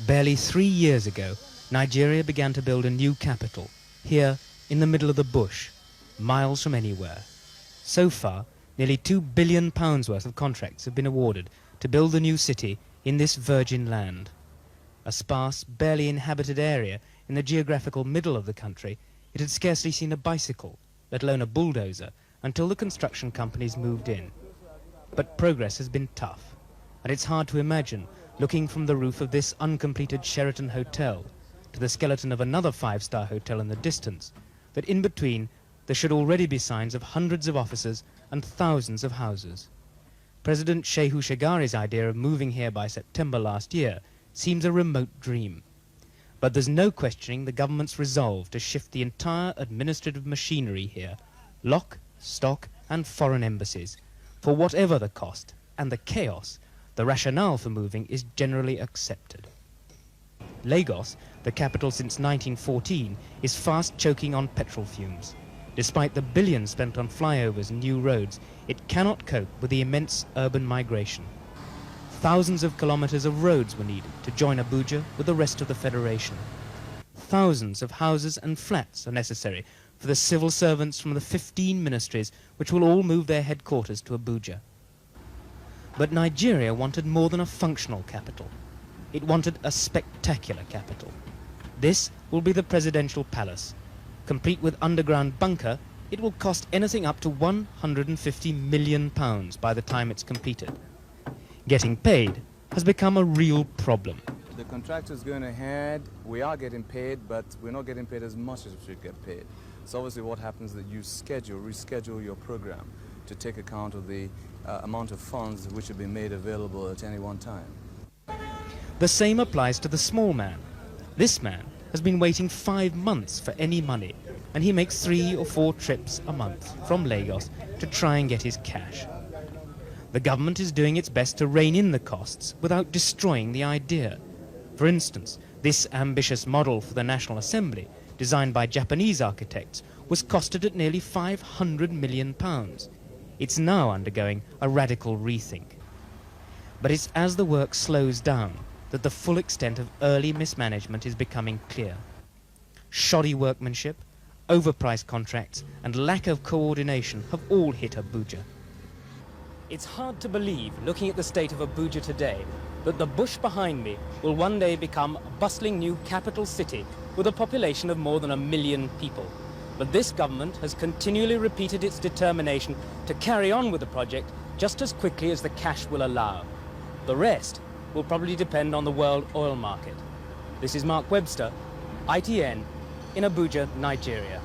Barely 3 years ago, Nigeria began to build a new capital, here in the middle of the bush, miles from anywhere. So far, nearly £2 billion worth of contracts have been awarded to build the new city in this virgin land. A sparse, barely inhabited area in the geographical middle of the country, it had scarcely seen a bicycle, let alone a bulldozer, until the construction companies moved in. But progress has been tough, and it's hard to imagine, looking from the roof of this uncompleted Sheraton hotel to the skeleton of another five-star hotel in the distance, that in between there should already be signs of hundreds of offices and thousands of houses. President Shehu Shagari's idea of moving here by September last year seems a remote dream. But there's no questioning the government's resolve to shift the entire administrative machinery here, lock, stock and foreign embassies. For whatever the cost and the chaos, the rationale for moving is generally accepted. Lagos, the capital since 1914, is fast choking on petrol fumes. Despite the billions spent on flyovers and new roads, it cannot cope with the immense urban migration. Thousands of kilometers of roads were needed to join Abuja with the rest of the federation. Thousands of houses and flats are necessary for the civil servants from the 15 ministries which will all move their headquarters to Abuja. But Nigeria wanted more than a functional capital. It wanted a spectacular capital. This will be the presidential palace. Complete with underground bunker, it will cost anything up to £150 million by the time it's completed. Getting paid has become a real problem. The contractor's going ahead, we are getting paid, but we're not getting paid as much as we should get paid. So obviously what happens is that you reschedule your program to take account of the amount of funds which have been made available at any one time. The same applies to the small man. This man has been waiting 5 months for any money, and he makes 3 or 4 trips a month from Lagos to try and get his cash. The government is doing its best to rein in the costs without destroying the idea. For instance, this ambitious model for the National Assembly, designed by Japanese architects, was costed at nearly £500 million. It's now undergoing a radical rethink. But it's as the work slows down that the full extent of early mismanagement is becoming clear. Shoddy workmanship, overpriced contracts, and lack of coordination have all hit Abuja. It's hard to believe, looking at the state of Abuja today, that the bush behind me will one day become a bustling new capital city with a population of more than 1 million people. But this government has continually repeated its determination to carry on with the project just as quickly as the cash will allow. The rest will probably depend on the world oil market. This is Mark Webster, ITN, in Abuja, Nigeria.